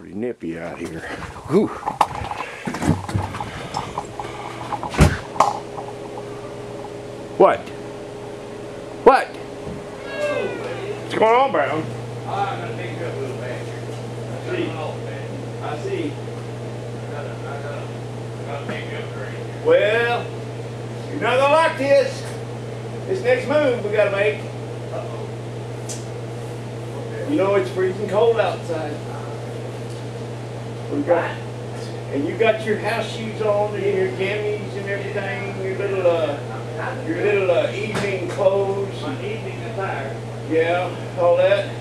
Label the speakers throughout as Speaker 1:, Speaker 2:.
Speaker 1: Pretty nippy out here. Whew. What? What? What's going on, Brown?
Speaker 2: I'm gonna pick you up a little bit. I see. I gotta pick you up right here.
Speaker 1: Well, you're not gonna like this. This next move we gotta make.
Speaker 2: Uh-oh.
Speaker 1: You know it's freezing cold outside. We got, and you got your house shoes on and your jammies and everything. Your little evening clothes.
Speaker 2: My evening attire.
Speaker 1: Yeah, all that.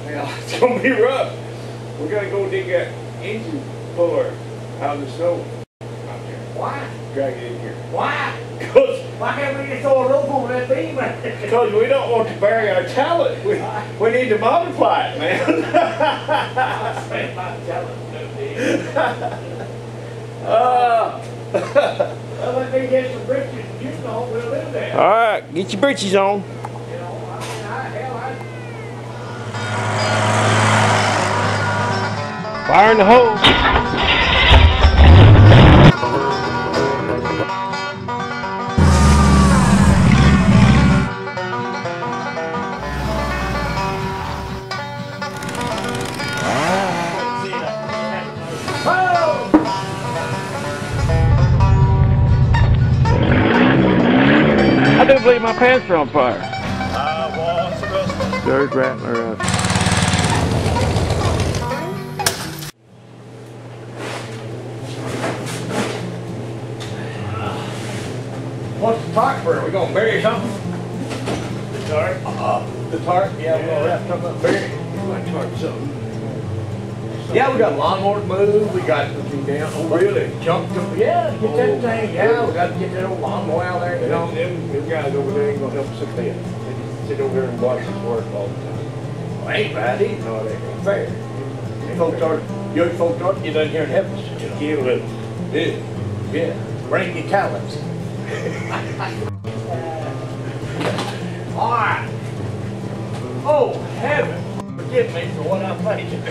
Speaker 1: Yeah, it's gonna be rough. We're gonna go dig that engine puller out of the snow.
Speaker 2: Why?
Speaker 1: Drag it in here.
Speaker 2: Why?
Speaker 1: Because
Speaker 2: Why can't we just throw a rope over that beam?
Speaker 1: we don't want to bury our talent. We need to multiply it, man.
Speaker 2: I spent my talent. Well, let me get some britches. You know, we'll live there.
Speaker 1: All right, get your britches on.
Speaker 2: You know,
Speaker 1: Fire in the hose. I do believe my pants are on fire.
Speaker 2: what's the rest?
Speaker 1: There's Rattler up.
Speaker 2: What's the tarp for? Are we gonna bury something?
Speaker 1: The tarp?
Speaker 2: The tarp? Yeah, we're gonna wrap something up, bury it.
Speaker 1: You might tarp something.
Speaker 2: Yeah, we got lawnmower to move. We got something down.
Speaker 1: Oh, really?
Speaker 2: Junk to, yeah, get that thing. Yeah, we got to get that old lawnmower out there. You know.
Speaker 1: Them guys over there ain't gonna help us a bit. They just sit over there and watch us work all the time.
Speaker 2: Well, ain't right either.
Speaker 1: No, they ain't.
Speaker 2: Fair. Your folks ought to get down here and help us. You know.
Speaker 1: Give it.
Speaker 2: Yeah. Yeah. Bring your talents. All right. Oh, heaven. Forgive me for what I'm thinking.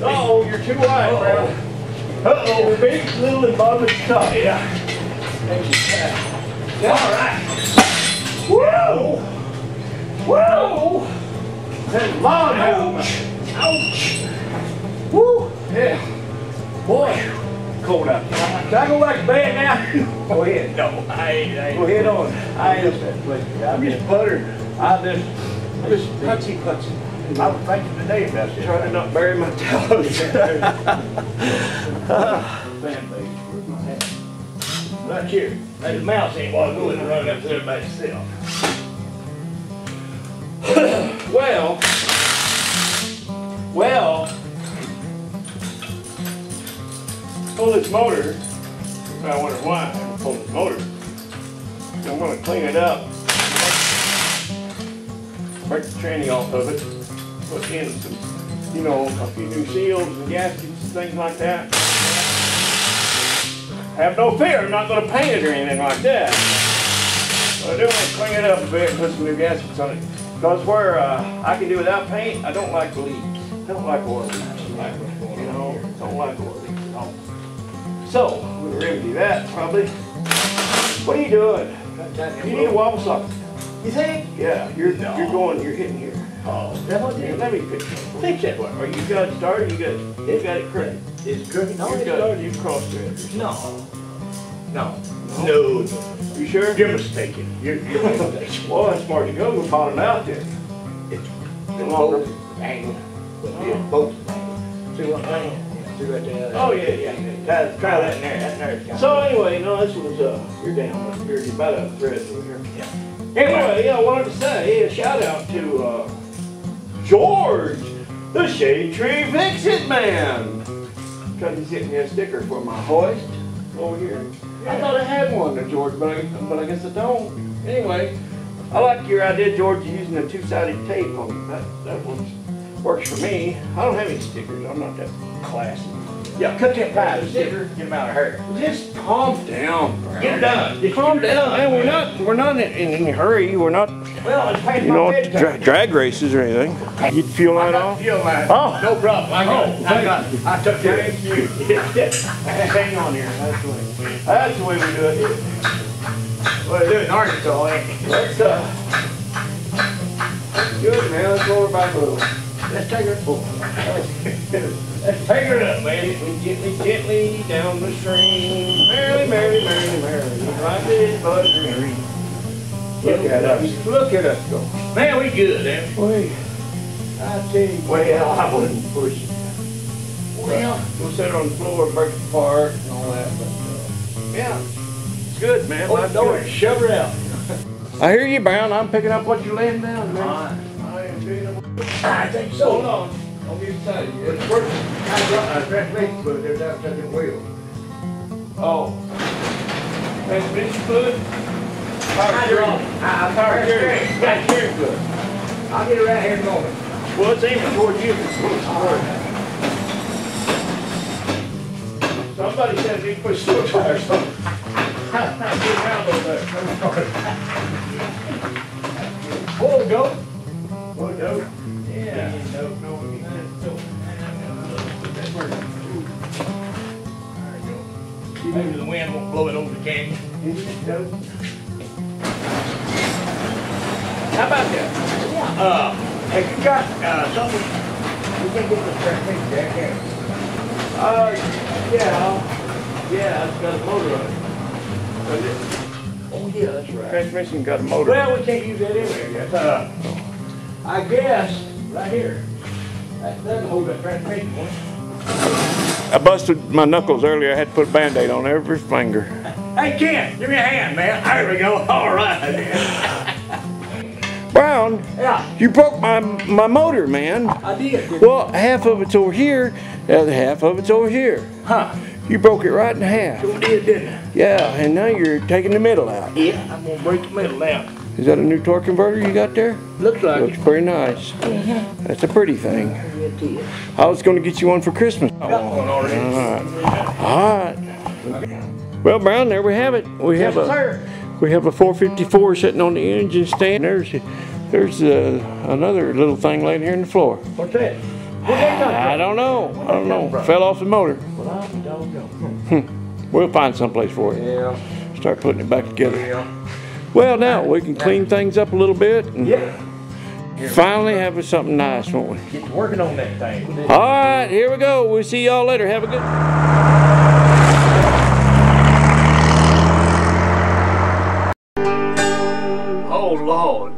Speaker 1: Oh, you're too wide, bro.
Speaker 2: Uh-oh, big, little, and bottom stuff. Yeah. All right. Whoa! Whoa! That's long. Ouch! Woo! Yeah. Boy,
Speaker 1: Cold out there.
Speaker 2: can I go back to bed now?
Speaker 1: Go ahead.
Speaker 2: No, I ain't.
Speaker 1: Go ahead on.
Speaker 2: I'm
Speaker 1: just puttering.
Speaker 2: I'm just
Speaker 1: Putsy.
Speaker 2: I was thinking today about this.
Speaker 1: Trying to not bury my talents.
Speaker 2: Family. Look here. That mouse ain't want to go in and run up there by itself.
Speaker 1: Well, pull this motor. I wonder why I pull this motor. I'm going to clean it up. Break the tranny off of it. Put in some, you know, a few new seals and gaskets and things like that. Have no fear, I'm not going to paint it or anything like that. But I do want to clean it up a bit and put some new gaskets on it. Because where I can do without paint, I don't like leaks. I don't like oil leaks. You know, don't like oil leaks at all. So, we'll remedy that probably. What are you doing? You need a wobble socket.
Speaker 2: You think?
Speaker 1: Yeah, you're hitting here.
Speaker 2: Oh, that's what it is.
Speaker 1: Let me fix that one. Or you got it started, you got it crooked.
Speaker 2: It's crooked. No,
Speaker 1: You
Speaker 2: it's
Speaker 1: got
Speaker 2: started.
Speaker 1: you crossed thread.
Speaker 2: No. No.
Speaker 1: No. You sure?
Speaker 2: You're mistaken. You're mistaken.
Speaker 1: Well, that's smart to go. We'll pot it out then.
Speaker 2: It's
Speaker 1: longer.
Speaker 2: angle. Yeah, both angles. See what I'm saying? See right there?
Speaker 1: Oh, yeah.
Speaker 2: Try that in there. That nerve's got
Speaker 1: So anyway, no, this was, you're down. You're about a thread over here.
Speaker 2: Yeah.
Speaker 1: Anyway, yeah, I wanted to say a shout out to George, the Shade Tree Fix-It Man. Because he's getting me a sticker for my hoist over here. I thought I had one there, George, but I guess I don't. Anyway, I like your idea, George, using the two-sided tape on it. That works for me. I don't have any stickers. I'm not that classy.
Speaker 2: Yeah, cut that pipe. Sticker. Get them out of her.
Speaker 1: Just calm down, bro.
Speaker 2: Get it done. Just
Speaker 1: Calm down, man. We're not in any hurry. We're not
Speaker 2: Well, it's past
Speaker 1: You
Speaker 2: my
Speaker 1: know,
Speaker 2: bedtime.
Speaker 1: drag races or anything. You'd fuel
Speaker 2: I
Speaker 1: that
Speaker 2: got
Speaker 1: off?
Speaker 2: fuel line.
Speaker 1: Oh.
Speaker 2: No problem. I got it. I took care of
Speaker 1: Thank
Speaker 2: it.
Speaker 1: you. Hang on here. That's the way we do it here.
Speaker 2: Well, they do it in Arkansas, ain't it?
Speaker 1: That's good, man. Let's roll her back a little.
Speaker 2: Let's take her. Let's take her up, man.
Speaker 1: Gently, gently down the stream. Merrily, merrily, merrily, merrily. Like this, bud. Look at us. Look at us go.
Speaker 2: Man, we good, ain't we?
Speaker 1: Wait.
Speaker 2: I tell you.
Speaker 1: Well, I wouldn't push it.
Speaker 2: Well,
Speaker 1: We'll sit on the floor, break it apart, and all that. But, yeah, it's good, man.
Speaker 2: open the door and shove her out.
Speaker 1: I hear you, Brown. I'm picking up what you're laying down, man.
Speaker 2: I
Speaker 1: am picking up.
Speaker 2: I think so.
Speaker 1: Hold on. I'll get excited.
Speaker 2: It's working. I got a transmission fluid. There's that second wheel.
Speaker 1: Oh. Transmission fluid? Power steering.
Speaker 2: Power steering. Got steering fluid. I'll get it right here in a moment.
Speaker 1: Well, it's aiming toward you. Somebody said they put switch wires on. Get around over there.
Speaker 2: Full go.
Speaker 1: Oh, no.
Speaker 2: Yeah. Maybe the wind won't blow it over the canyon. How about that? Have you got something? You can't get the transmission back here.
Speaker 1: Yeah, it's got a motor on it.
Speaker 2: Oh yeah, that's right.
Speaker 1: Transmission got a motor.
Speaker 2: Well, we can't use that anywhere yet. I guess right here. That doesn't hold that transmission one.
Speaker 1: I busted my knuckles earlier. I had to put a Band-Aid on every finger.
Speaker 2: Hey Ken, give me a hand, man. There we go. All right.
Speaker 1: Brown,
Speaker 2: Yeah,
Speaker 1: you broke my motor, man.
Speaker 2: I did.
Speaker 1: Well, half of it's over here, the other half of it's over here.
Speaker 2: Huh?
Speaker 1: You broke it right in half.
Speaker 2: Sure did, didn't I?
Speaker 1: Yeah, and now you're taking the middle out.
Speaker 2: Yeah. I'm gonna break the middle out.
Speaker 1: Is that a new torque converter you got there?
Speaker 2: Looks like
Speaker 1: Looks pretty nice. That's a pretty thing.
Speaker 2: it is.
Speaker 1: I was going to get you one for Christmas.
Speaker 2: Got one already.
Speaker 1: All right. Well, Brown, there we have it. We have
Speaker 2: Yes, sir.
Speaker 1: We have a 454 sitting on the engine stand. There's another little thing laying here on the floor.
Speaker 2: What's that? Where'd that come
Speaker 1: I don't know. Fell off the motor.
Speaker 2: from? Well, I don't know.
Speaker 1: We'll find someplace for it.
Speaker 2: Yeah.
Speaker 1: Start putting it back together.
Speaker 2: Yeah.
Speaker 1: Well, now we can clean things up a little bit and
Speaker 2: Yeah.
Speaker 1: finally have something nice, won't we?
Speaker 2: Get to working on that thing.
Speaker 1: All right, here we go. We'll see y'all later. Have a good.
Speaker 2: Oh Lord.